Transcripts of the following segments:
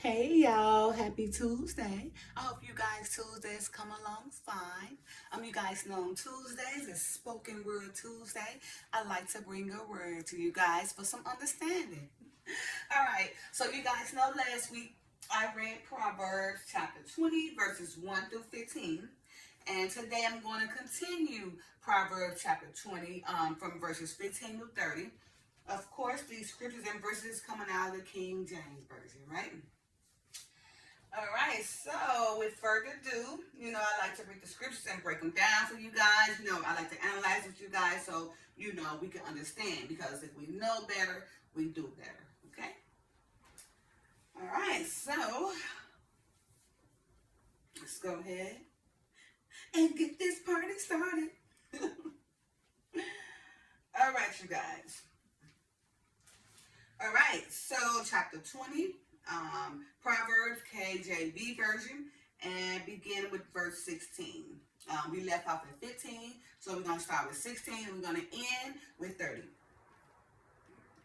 Hey y'all, happy Tuesday. I hope you guys Tuesdays come along fine. You guys know on Tuesdays is Spoken Word Tuesday. I like to bring a word to you guys for some understanding. All right, so you guys know last week I read Proverbs chapter 20 verses 1 through 15. And today I'm going to continue Proverbs chapter 20 from verses 15 to 30. Of course, these scriptures and verses coming out of the King James Version, right? All right, so with further ado, I like to read the scriptures and break them down for you guys. I like to analyze with you guys so, we can understand. Because if we know better, we do better, okay? All right, so let's go ahead and get this party started. All right, you guys. All right, so chapter 20, Proverbs KJV version, and begin with verse 16. We left off at 15, so we're going to start with 16, and we're going to end with 30.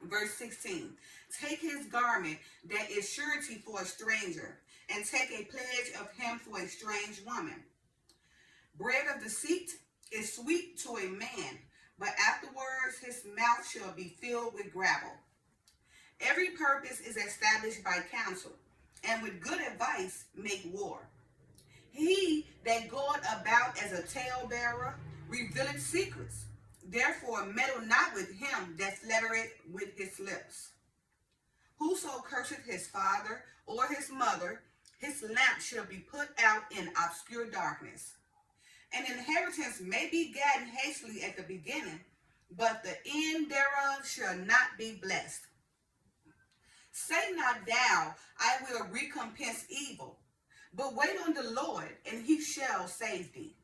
Verse 16, take his garment that is surety for a stranger, and take a pledge of him for a strange woman. Bread of deceit is sweet to a man, but afterwards his mouth shall be filled with gravel. Every purpose is established by counsel, and with good advice make war. He that goeth about as a talebearer revealeth secrets. Therefore meddle not with him that flattereth with his lips. Whoso curseth his father or his mother, his lamp shall be put out in obscure darkness. An inheritance may be gotten hastily at the beginning, but the end thereof shall not be blessed. Say not thou, I will recompense evil, but wait on the Lord, and he shall save thee.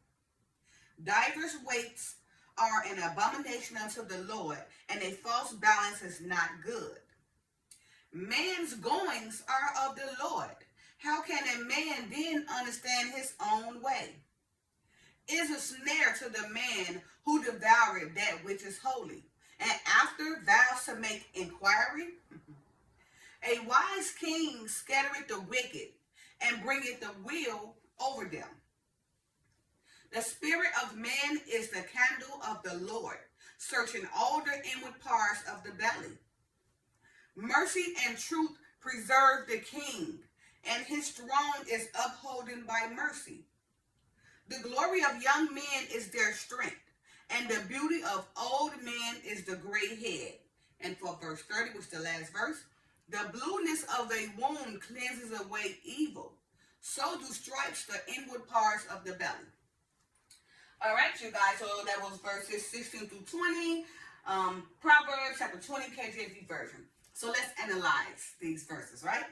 Divers weights are an abomination unto the Lord, and a false balance is not good. Man's goings are of the Lord. How can a man then understand his own way? It is a snare to the man who devoureth that which is holy, and after vows to make inquiry. A wise king scattereth the wicked, and bringeth the will over them. The spirit of man is the candle of the Lord, searching all the inward parts of the belly. Mercy and truth preserve the king, and his throne is upholden by mercy. The glory of young men is their strength, and the beauty of old men is the gray head. And for verse 30, which is the last verse, the blueness of a wound cleanses away evil. So do stripes the inward parts of the belly. All right, you guys. So that was verses 16 through 20. Proverbs chapter 20 KJV version. So let's analyze these verses, right?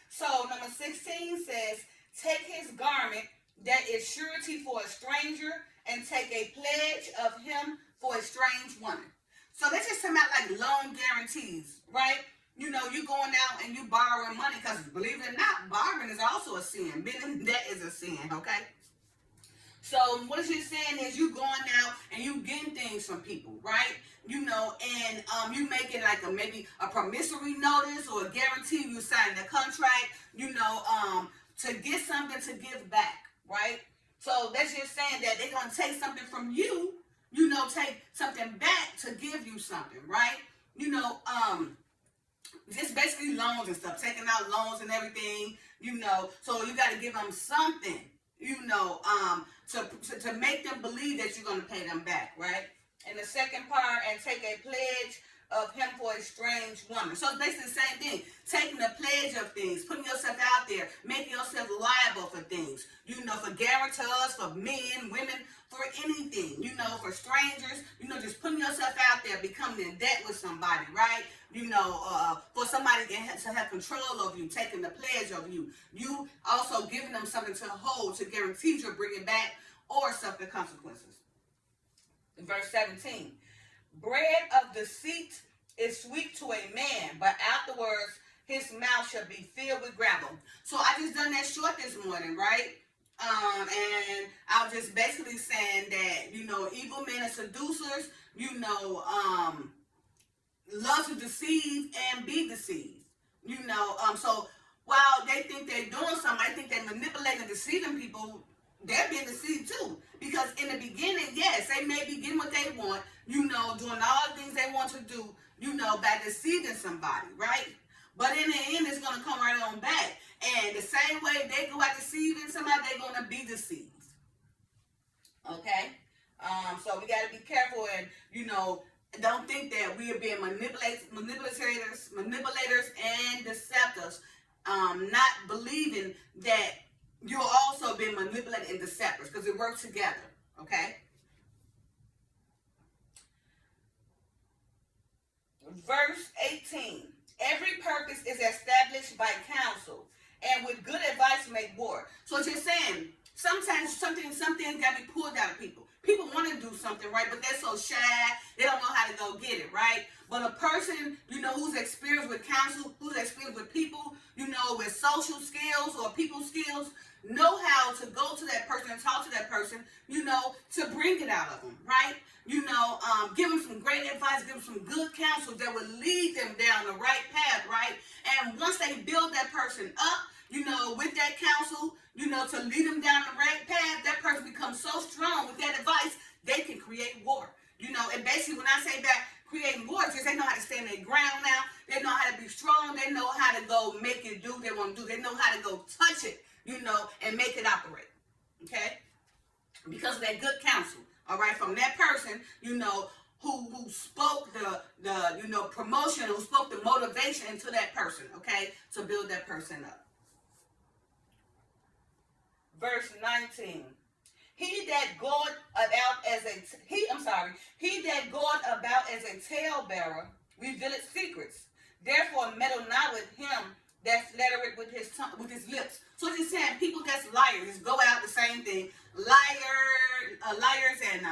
So number 16 says, take his garment that is surety for a stranger, and take a pledge of him for a strange woman. So that's just talking about like loan guarantees, right? You going out and you borrowing money, because believe it or not, borrowing is also a sin. Being in debt is a sin, okay? So what you're saying is you going out and you getting things from people, right? And you making like maybe a promissory notice or a guarantee, you signing a contract, to get something to give back, right? So that's just saying that they're going to take something from you, take something back to give you something, right? Just basically loans and stuff, taking out loans and everything, so you got to give them something, to make them believe that you're going to pay them back, right? And the second part, and take a pledge of him for a strange woman. So it's basically the same thing, taking a pledge of things, putting yourself out there, making yourself liable for things, for guarantors, for men, women, for anything, for strangers, just putting yourself out there, becoming in debt with somebody, right? For somebody to have control of you, taking the pledge of you. You also giving them something to hold, to guarantee you'll bring it back, or suffer consequences. Verse 17. Bread of deceit is sweet to a man, but afterwards his mouth shall be filled with gravel. So I just done that short this morning, right? And I was just basically saying that, evil men and seducers, love to deceive and be deceived. So while they they think they're doing something, I think they're manipulating and deceiving people, they're being deceived too. Because in the beginning, yes, they may be getting what they want, doing all the things they want to do, by deceiving somebody, right? But in the end, it's going to come right on back. And the same way they go out deceiving somebody, they're going to be deceived. Okay? So we got to be careful and, don't think that we are being manipulators and deceptors, not believing that you're also being manipulated and deceptors, because it works together, okay? Verse 18, every purpose is established by counsel, and with good advice make war. So it's just saying, sometimes some things got to be pulled out of people. People want to do something, right? But they're so shy, they don't know how to go get it, right? But a person, who's experienced with counsel, who's experienced with people, with social skills or people skills, know how to go to that person and talk to that person, to bring it out of them, right? Give them some great advice, give them some good counsel that will lead them down the right path, right? And once they build that person up, with that counsel, to lead them down the right path, that person becomes so strong with that advice, they can create war. And basically when I say that creating war, just they know how to stand their ground now. They know how to be strong. They know how to go make it do what they want to do. They know how to go touch it, and make it operate. Okay? Because of that good counsel, all right, from that person, who spoke the promotion, who spoke the motivation into that person, okay, to build that person up. Verse 19. He that goeth about as a talebearer revealeth secrets. Therefore meddle not with him that flattereth with his lips. So it's just saying people that's liars go out the same thing. Liars and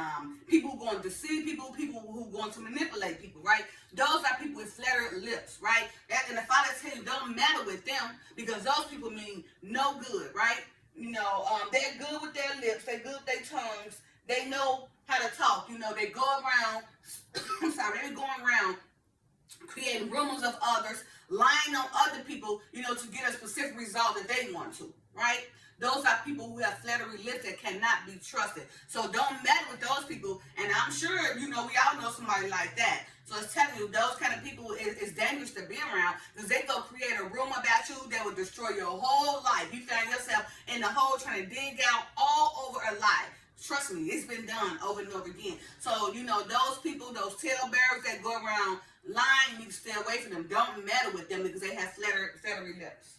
people who going to deceive people who going to manipulate people, right? Those are people with flattered lips, right? And the Father tells you don't matter with them because those people mean no good, right? They're good with their lips, they're good with their tongues, they know how to talk, they go around, they're going around creating rumors of others, lying on other people, to get a specific result that they want to, right? Those are people who have flattery lips that cannot be trusted. So don't meddle with those people, and I'm sure, we all know somebody like that. So it's telling you, those kind of people is dangerous to be around because they go create a rumor about you that will destroy your whole life. You find yourself in the hole trying to dig out all over a lie. Trust me, it's been done over and over again. So, those people, those talebearers that go around lying, you need to stay away from them. Don't meddle with them because they have flattery lips.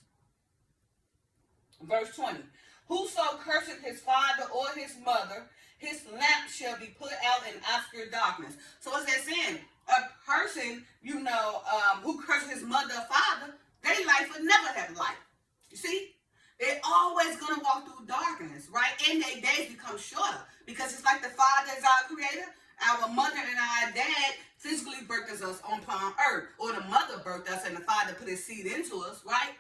Verse 20. Whoso curseth his father or his mother, his lamp shall be put out in obscure darkness. So what's that saying? A person, who curses his mother or father, their life would never have light. You see? They're always going to walk through darkness, right? And their days become shorter because it's like the Father is our creator. Our mother and our dad physically birthed us on planet Earth, or the mother birthed us and the Father put his seed into us, right?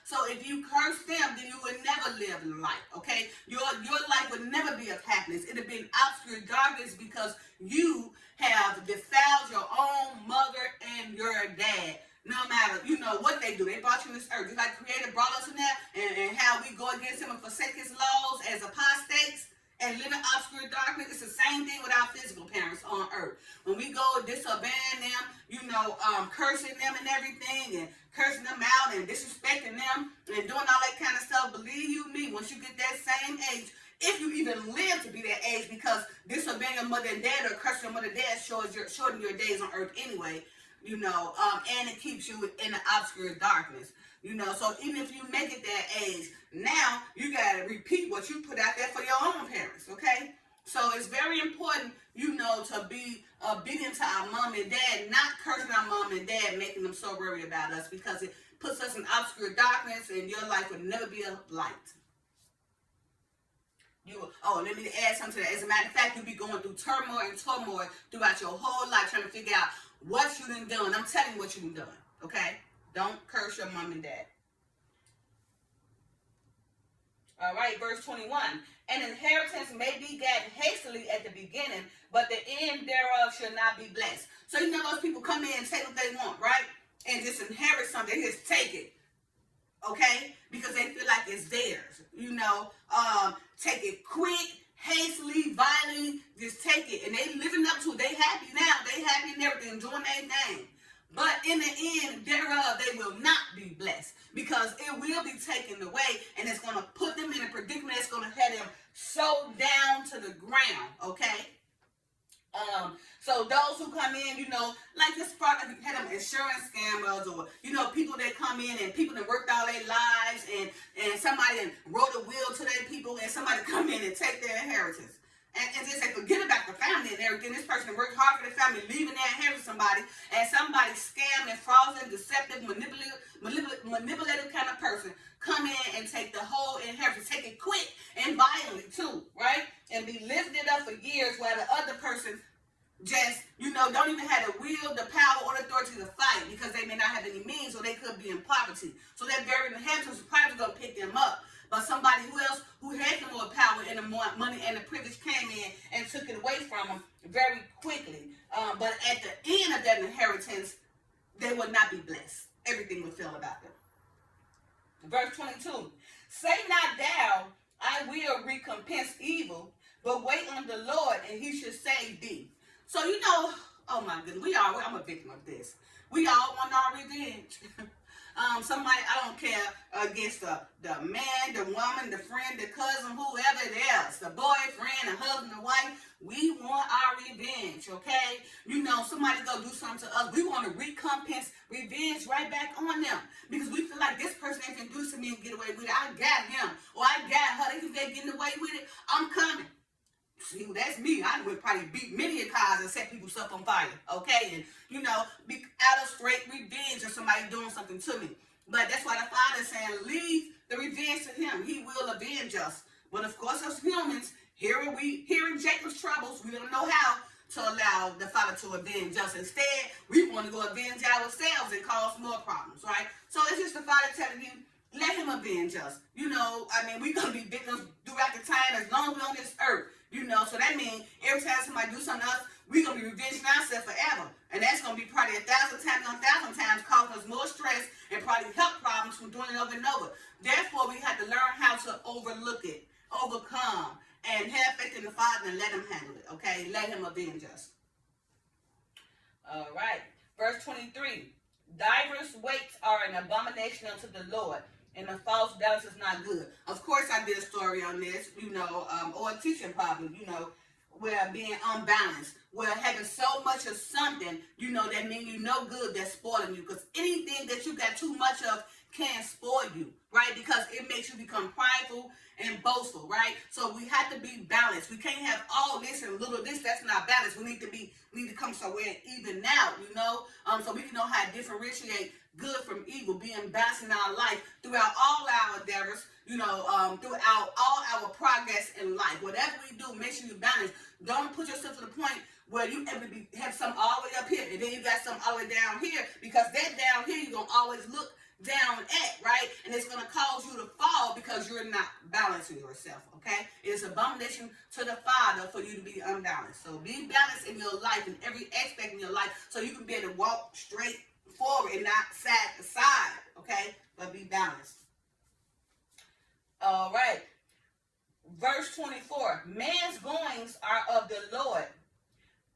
So if you curse them, then you will never live in light, okay? Your life would never be of happiness. It would be in obscure darkness because you have defiled your own mother and your dad. No matter, what they do. They brought you to this earth. Just like Creator brought us in there and how we go against him and forsake his laws as apostates and live in obscure darkness. It's the same thing with our physical parents on earth. When we go disobeying them, cursing them and everything and cursing them out and disrespecting them and doing all that kind of stuff, believe you me, once you get that same age, if you even live to be that age, because disobeying your mother and dad or cursing your mother and dad shorten your days on earth anyway, and it keeps you in the obscure darkness. So even if you make it that age, now you got to repeat what you put out there for your own parents, okay? So it's very important, to be obedient to our mom and dad, not cursing our mom and dad, making them so worried about us, because it puts us in obscure darkness and your life would never be a light. Let me add something to that. As a matter of fact, you'll be going through turmoil and turmoil throughout your whole life trying to figure out what you done done. I'm telling you what you done done, okay? Don't curse your mom and dad. All right, verse 21. An inheritance may be gotten hastily at the beginning, but the end thereof shall not be blessed. So those people come in and take what they want, right? And just inherit something. They just take it. okay? Because they feel like it's theirs, take it quick, hastily, violently, just take it. And they living up to it. They happy now. They happy and everything, doing their thing. But in the end thereof, they will not be blessed because it will be taken away and it's going to put them in a predicament that's going to have them so down to the ground, okay? So those who come in, like this product, had them insurance scammers or, people that come in and people that worked all their lives and somebody that wrote a will to their people and somebody come in and take their inheritance. And just say, forget about the family and everything. This person worked hard for the family, leaving their inheritance to somebody, and somebody scam and fraudulent, deceptive, manipulative kind of person come in and take the whole inheritance, take it quick and violently too, right? And be lifted up for years while the other person just, don't even have the will, the power, or the authority to fight because they may not have any means, or they could be in poverty. So that very inheritance is probably going to pick them up. But somebody who had the more power and the more money and the privilege came in and took it away from them very quickly. But at the end of that inheritance, they would not be blessed. Everything would fail about them. Verse 22. Say not thou, I will recompense evil, but wait on the Lord, and he should save thee. So, oh my goodness, I'm a victim of this. We all want our revenge. Somebody, I don't care, against the man, the woman, the friend, the cousin, whoever it is, the boyfriend, the husband, the wife, we want our revenge, okay? Somebody go do something to us. We want to recompense revenge right back on them because we feel like this person ain't can do to me and get away with it. I got him or I got her. They think they're getting away with it. I'm coming. See, that's me. I would probably beat many cars and set people's stuff on fire, okay? And, be out of straight revenge of somebody doing something to me. But that's why the Father is saying, leave the revenge to him. He will avenge us. But of course, as humans, here in Jacob's troubles, we don't know how to allow the Father to avenge us. Instead, we want to go avenge ourselves and cause more problems, right? So it's just the Father telling you, let him avenge us. We're going to be victims throughout the time as long as we're on this earth. So that means every time somebody do something to us, we're going to be revenging ourselves forever. And that's going to be probably 1,000 times causing us more stress and probably health problems from doing it over and over. Therefore, we have to learn how to overlook it, overcome, and have faith in the Father and let him handle it, okay? Let him avenge us. All right. Verse 23. Divers weights are an abomination unto the Lord, and a false balance is not good. Of course, I did a story on this, or a teaching problem, where being unbalanced, where having so much of something, that means good, that's spoiling you. Because anything that you got too much of can spoil you, right? Because it makes you become prideful and boastful, right? So we have to be balanced. We can't have all this and little this. That's not balanced. We need to come somewhere and even out, so we can know how to differentiate good from evil, being balanced in our life throughout all our endeavors, throughout all our progress in life. Whatever we do, make sure you balance. Don't put yourself to the point where you have something all the way up here and then you got something all the way down here, because that down here you're going to always look down at, right? And it's going to cause you to fall because you're not balancing yourself, okay? It's an abomination to the Father for you to be unbalanced. So be balanced in your life, in every aspect in your life, so you can be able to walk straight forward and not side to side, okay? But be balanced. All right. Verse 24. Man's goings are of the Lord.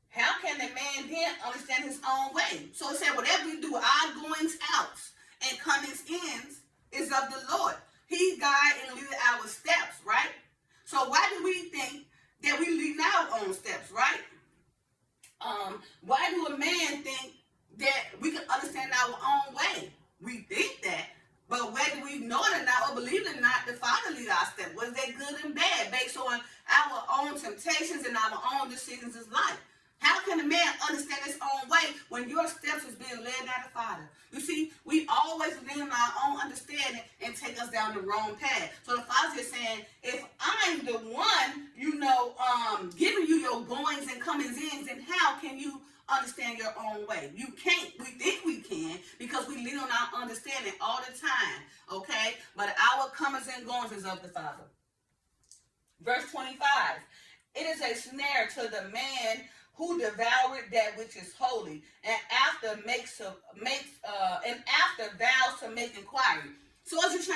How can a man then understand his own way? So it said, whatever we do, our goings out and comings ins is of the Lord. He guides and leads our steps, right? So why do we think that we lead our own steps, right? Why do a man think that we can understand our own way? We think that, but whether we know it or not or believe it or not, the Father leads our steps. Whether they're good and bad, based on our own temptations and our own decisions in life. How can a man understand his own way when your steps is being led by the Father? You see, we always lean on our own understanding and take us down the wrong path. So the Father is saying, if I'm the one, giving you your goings and comings in, then how can you understand your own way? You can't. We think we can because we lean on our understanding all the time, okay? But our comings and goings is of the Father. Verse 25. It is a snare to the man who devoured that which is holy, and after vows to make inquiry. So it's just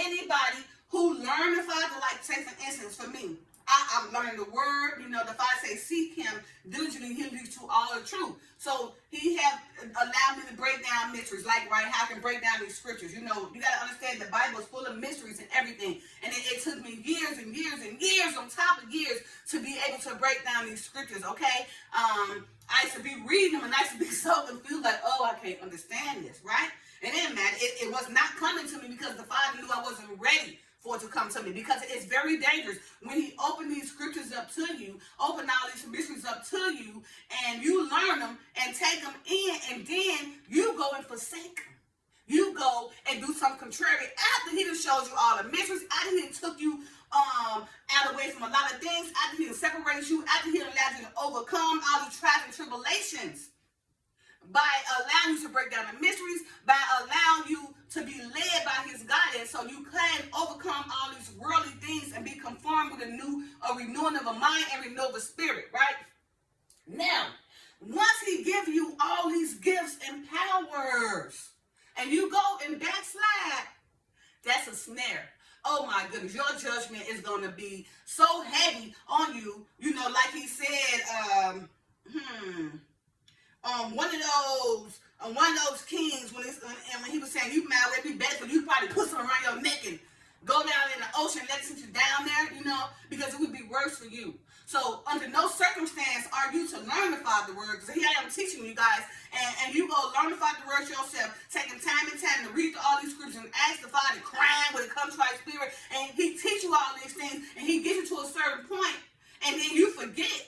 anybody who learned the Father, like say for instance for me, I'm learning the word. You know, the Father says, seek him diligently, he'll lead you to all the truth. So he have allowed me to break down mysteries, like right, how I can break down these scriptures. You know, you got to understand the Bible is full of mysteries and everything. And it took me years and years and years on top of years to be able to break down these scriptures, okay? I used to be reading them and I used to be so confused, like, oh, I can't understand this, right? It didn't matter. It was not coming to me because the Father knew I wasn't ready for it to come to me, because it's very dangerous when he opened these scriptures up to you, open all these mysteries up to you, and you learn them and take them in, and then you go and forsake them. You go and do something contrary after he just showed you all the mysteries, after he took you out away from a lot of things, after he separated you, after he allowed you to overcome all these trials and tribulations. By allowing you to break down the mysteries, by allowing you to be led by his guidance, so you can overcome all these worldly things and be conformed with a renewing of a mind and renewal of a spirit, right? Now, once he gives you all these gifts and powers, and you go and backslide, that's a snare. Oh my goodness, your judgment is going to be so heavy on you. You know, like he said, one of those kings, when he was saying, you might well be better, but you probably put something around your neck and go down in the ocean and let it sit you down there, you know, because it would be worse for you. So under no circumstance are you to learn the Father word, because here I am teaching you guys, and you go learn the Father word yourself, taking time and time to read all these scriptures and ask the Father, crying when it comes to our spirit, and he teach you all these things, and he gets you to a certain point, and then you forget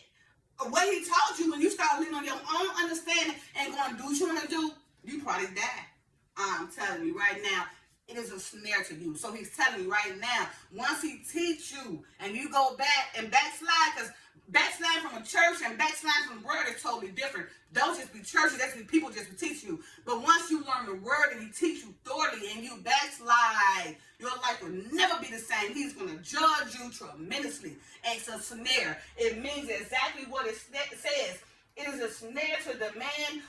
what he taught you. When you start leaning on your own understanding and going to do what you want to do, you probably die. I'm telling you right now, it is a snare to you. So he's telling you right now, once he teach you and you go back and backslide, because backsliding from a church and backsliding from the word is totally different. Those just be churches, that's be people just to teach you. But once you learn the word and he teach you thoroughly and you backslide, your life will never be the same. He's going to judge you tremendously. It's a snare. It means exactly what it says. It is a snare to the man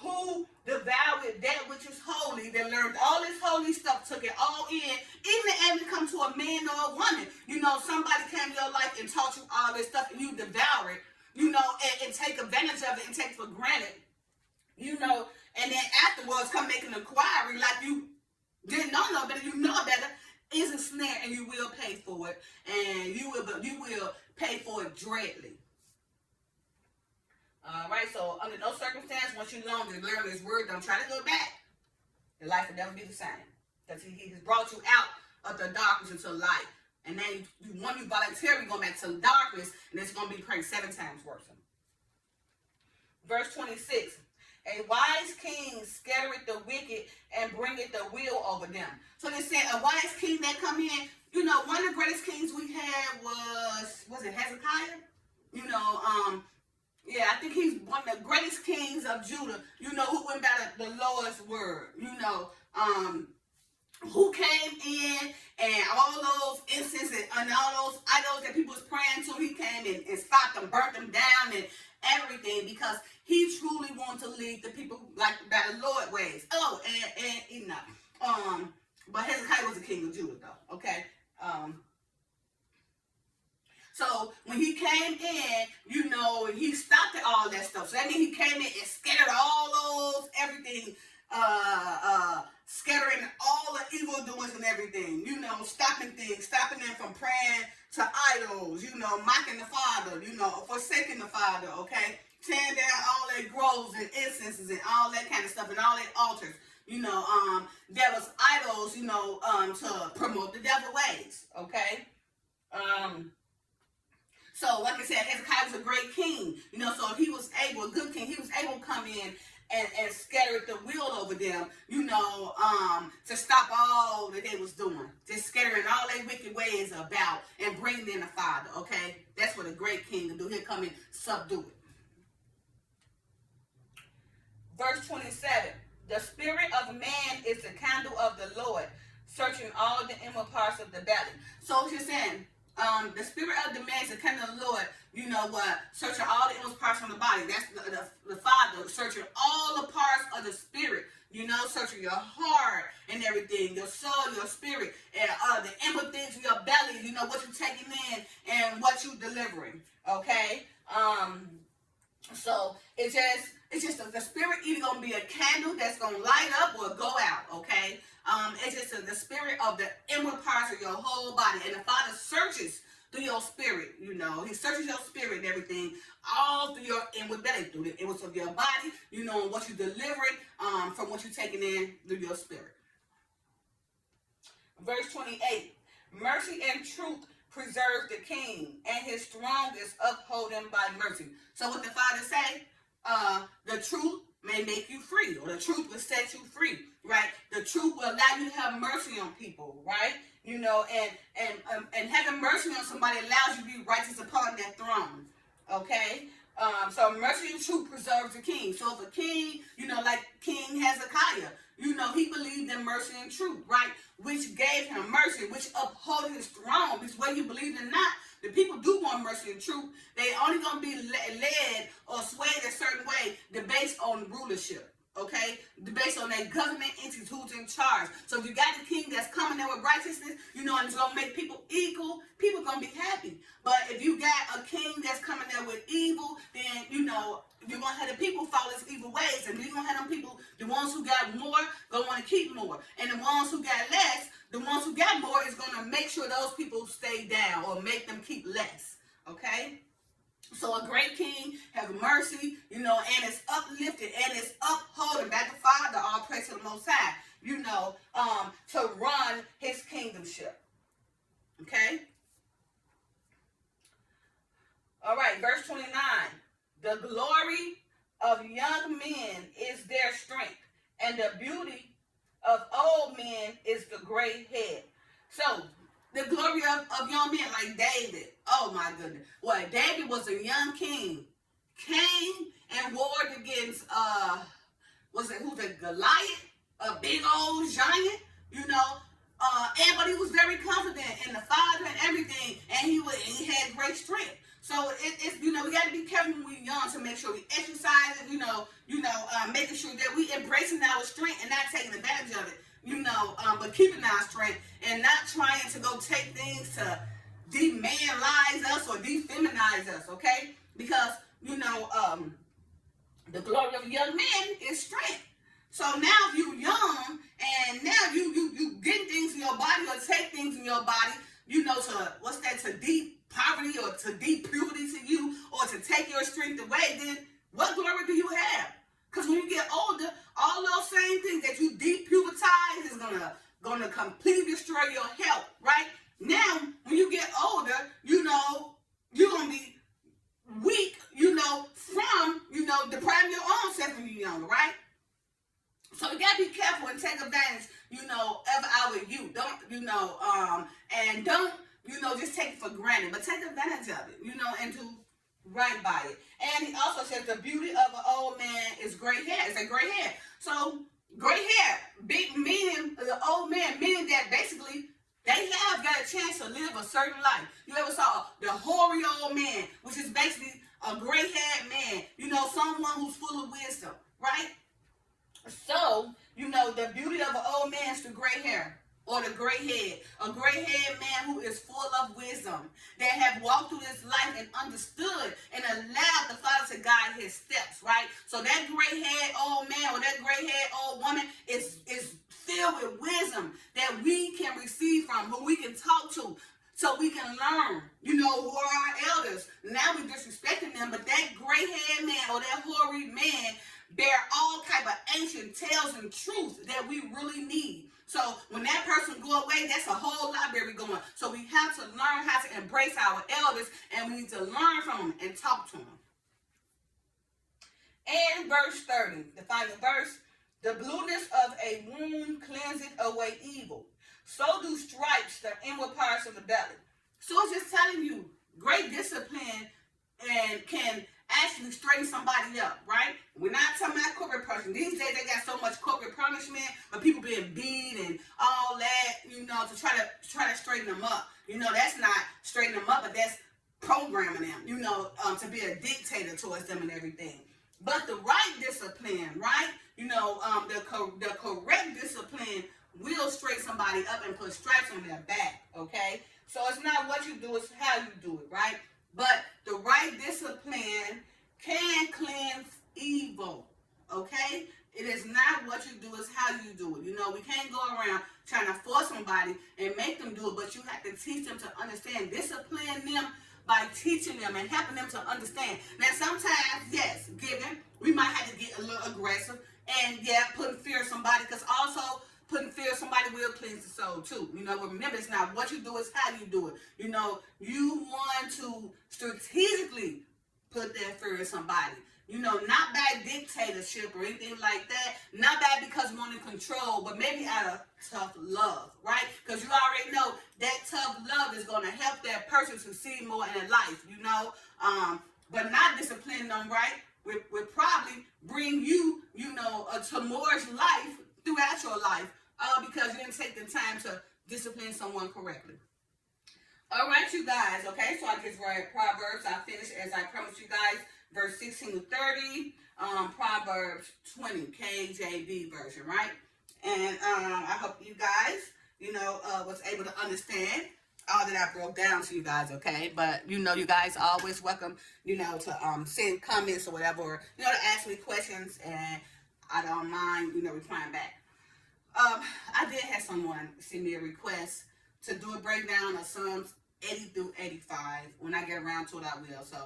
who devoured that which is holy, that learned all this holy stuff, took it all in, even if it come to a man or a woman. You know, somebody came to your life and taught you all this stuff and you devour it, you know, and take advantage of it and take it for granted, you know, and then afterwards come make an inquiry like you didn't know no better, you know better. Is a snare, and you will pay for it, and you will pay for it dreadly. All right, so under no circumstance, once you learn this word, don't try to go back. Your life will never be the same, because he has brought you out of the darkness into light, and then when you voluntarily go back to darkness, and it's going to be probably 7 times worse. Verse 26. A wise king scattereth the wicked and bringeth the will over them. So they said a wise king that come in, you know, one of the greatest kings we had was it Hezekiah? You know, yeah, I think he's one of the greatest kings of Judah, you know, who went by the Lord's word, you know, who came in and all those incenses and all those idols that people was praying to, he came and stopped them, burnt them down and everything, because he truly wanted to lead the people like by the Lord ways. Oh, and Enoch. But Hezekiah was the king of Judah, though. Okay. So when he came in, you know, he stopped all that stuff. So that means he came in and scattered all those everything, scattering all the evil doings and everything. You know, stopping things, stopping them from praying to idols. You know, mocking the Father. You know, forsaking the Father. Okay. Tearing down all their groves and incenses and all that kind of stuff and all their altars. You know, there was idols, you know, to promote the devil ways. Okay. So, like I said, Hezekiah was a great king. You know, so he was able, a good king, he was able to come in and scatter the will over them, you know, to stop all that they was doing. Just scattering all their wicked ways about and bring them the Father. Okay. That's what a great king can do. He'll come and subdue it. Verse 27, the spirit of man is the candle of the Lord, searching all the inward parts of the belly. So she's saying, the spirit of the man is the candle of the Lord, you know what, searching all the inward parts of the body. That's the Father searching all the parts of the spirit. searching your heart and everything, your soul, your spirit, and the inward things in your belly, what you're taking in and what you're delivering, okay? So it's just the spirit either gonna be a candle that's gonna light up or go out, okay? It's just the spirit of the inward parts of your whole body, and the Father searches through your spirit, He searches your spirit and everything, all through your inward belly, through the inwards of your body, and what you're delivering from what you're taking in through your spirit. Verse 28, mercy and truth preserve the king, and his strongest uphold him by mercy. So what the Father say? The truth may make you free, or the truth will set you free, right? The truth will allow you to have mercy on people, right? And having mercy on somebody allows you to be righteous upon their throne, okay? So mercy and truth preserves the king. So if a king, like King Hezekiah, he believed in mercy and truth, right? Which gave him mercy, which upheld his throne. Because whether you believe it or not, the people do want mercy and truth. They only going to be led or swayed a certain way based on rulership, okay? Based on their government entities who's in charge. So if you got the king that's coming there with righteousness, and it's going to make people equal, people going to be happy. But if you got a king that's coming there with evil, then, you're going to have the people follow his evil ways. And you're going to have them people, the ones who got more, going to want to keep more. And the ones who got less, the ones who got more is going to make sure those people stay down or make them keep less. Okay? So a great king has mercy, and it's uplifted and it's upholding back the Father, all praise to the Most High, to run his kingdomship. Okay? All right, verse 29. The glory of young men is their strength, and the beauty of old men is the gray head. So, the glory of young men like David. Oh my goodness. Well, David was a young king. Came and warred against, who's it, Goliath? A big old giant, but he was very confident in the Father and everything, and he had great strength. So it's we got to be careful when we're young to make sure we exercise it, making sure that we embracing our strength and not taking advantage of it, but keeping our strength and not trying to go take things to demanlize us or defeminize us, okay? Because, the glory of young men is strength. So now if you're young and now you get things in your body or take things in your body, to deep poverty or to deep purity to you or to take your strength away, then what glory do you have? Because when you get older, all those same things that you depuritize is gonna completely destroy your health, right? Now, when you get older, you're gonna be weak, from, depriving your own self when you're younger, right? So we gotta be careful and take advantage, of our youth. And don't, just take it for granted, but take advantage of it, and do right by it. And he also says the beauty of an old man is gray hair. It's a gray hair. So gray hair, big meaning the old man, meaning that basically they have got a chance to live a certain life. You ever saw the hoary old man, which is basically a gray-haired man, someone who's full of wisdom, right? So, the beauty of an old man is the gray hair or the gray head. A gray-haired man who is full of wisdom, that have walked through this life and understood and allowed the Father to guide his steps, right? So that gray-haired old man or that gray-haired old woman is filled with wisdom that we can receive from, who we can talk to, so we can learn, who are our elders. Now we're disrespecting them, but that gray-haired man or that hoary man bear all type of ancient tales and truths that we really need. So when that person go away, that's a whole library going. So we have to learn how to embrace our elders, and we need to learn from them and talk to them. And verse 30, the final verse, the blueness of a wound cleanseth away evil. So do stripes the inward parts of the belly. So it's just telling you, great discipline and can actually straighten somebody up, right? We're not talking about corporate punishment. These days they got so much corporate punishment, but people being beat and all that, to try to straighten them up. That's not straightening them up, but that's programming them, to be a dictator towards them and everything. But the right discipline, right? The correct discipline will straighten somebody up and put stripes on their back, okay? So it's not what you do, it's how you do it, right? But the right discipline can cleanse evil, okay? It is not what you do, it's how you do it. We can't go around trying to force somebody and make them do it, but you have to teach them to understand, discipline them by teaching them and helping them to understand. Now, sometimes, yes, we might have to get a little aggressive and, yeah, putting fear of somebody, because also putting fear of somebody will cleanse the soul, too. Remember, it's not what you do, it's how you do it. You want to strategically put that fear in somebody. Not by dictatorship or anything like that. Not bad because you want to control, but maybe out of tough love, right? Because you already know that tough love is going to help that person succeed more in their life, But not disciplining them, right, will probably bring you, a tumultuous life throughout your life because you didn't take the time to discipline someone correctly. All right, you guys, okay? So I just read Proverbs. I finished, as I promised you guys, verse 16 to 30, Proverbs 20, KJV version, right? And I hope you guys, was able to understand all that I broke down to you guys, okay? But, you guys are always welcome, to send comments or whatever, or, to ask me questions, and I don't mind, replying back. I did have someone send me a request to do a breakdown of Psalms 80 through 85. When I get around to it, I will. So,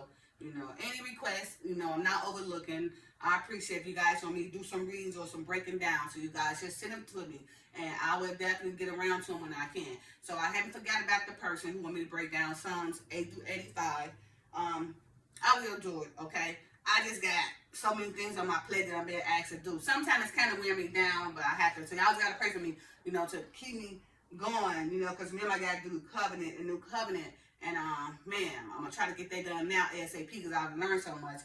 any requests, I'm not overlooking. I appreciate if you guys want me to do some readings or some breaking down. So you guys just send them to me, and I will definitely get around to them when I can. So I haven't forgot about the person who want me to break down Psalms 8 through 85. I will do it, okay? I just got so many things on my plate that I'm being asked to do. Sometimes it's kind of wearing me down, but I have to. So y'all got to pray for me, to keep me going, because remember I got to do the new covenant. And, man, I'm going to try to get that done now ASAP because I've learned so much.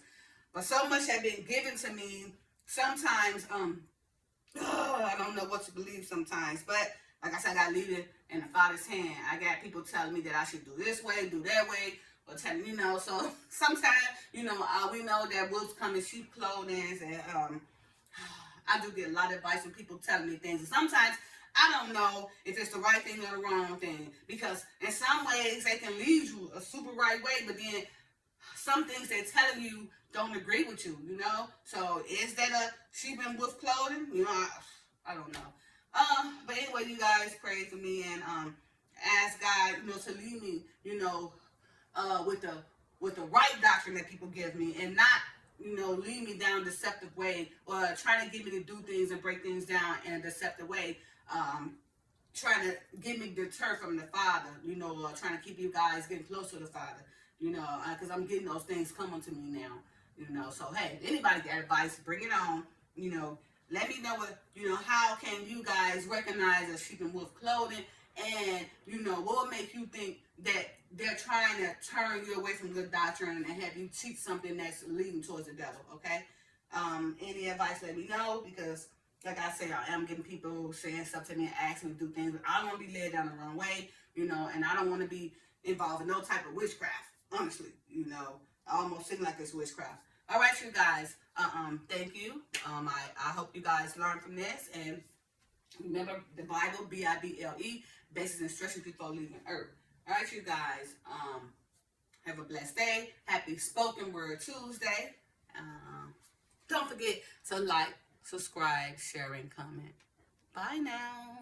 But so much has been given to me. Sometimes, I don't know what to believe sometimes. But, like I said, I got to leave it in the Father's hand. I got people telling me that I should do this way, do that way. Or telling, so sometimes, we know that wolves come in sheep clothing. And I do get a lot of advice from people telling me things. And sometimes, I don't know if it's the right thing or the wrong thing, because in some ways they can lead you a super right way, but then some things they're telling you don't agree with you, So is that a sheep in wolf clothing? I don't know. But anyway, you guys pray for me and ask God, to lead me, with the right doctrine that people give me, and not lead me down a deceptive way, or trying to get me to do things and break things down in a deceptive way. Trying to get me deterred from the Father, or trying to keep you guys getting close to the Father, because I'm getting those things coming to me now, so hey, if anybody got advice, bring it on, let me know what, how can you guys recognize a sheep in wolf clothing, and, what will make you think that they're trying to turn you away from good doctrine and have you teach something that's leading towards the devil, okay? Any advice, let me know, because like I said, I am getting people saying stuff to me and asking me to do things, but I don't want to be led down the wrong way, and I don't want to be involved in no type of witchcraft, honestly, I almost seem like it's witchcraft. All right, you guys, thank you. I hope you guys learn from this, and remember the Bible, Bible, basic instructions before leaving Earth. All right, you guys, have a blessed day. Happy Spoken Word Tuesday. Don't forget to like, subscribe, share, and comment. Bye now.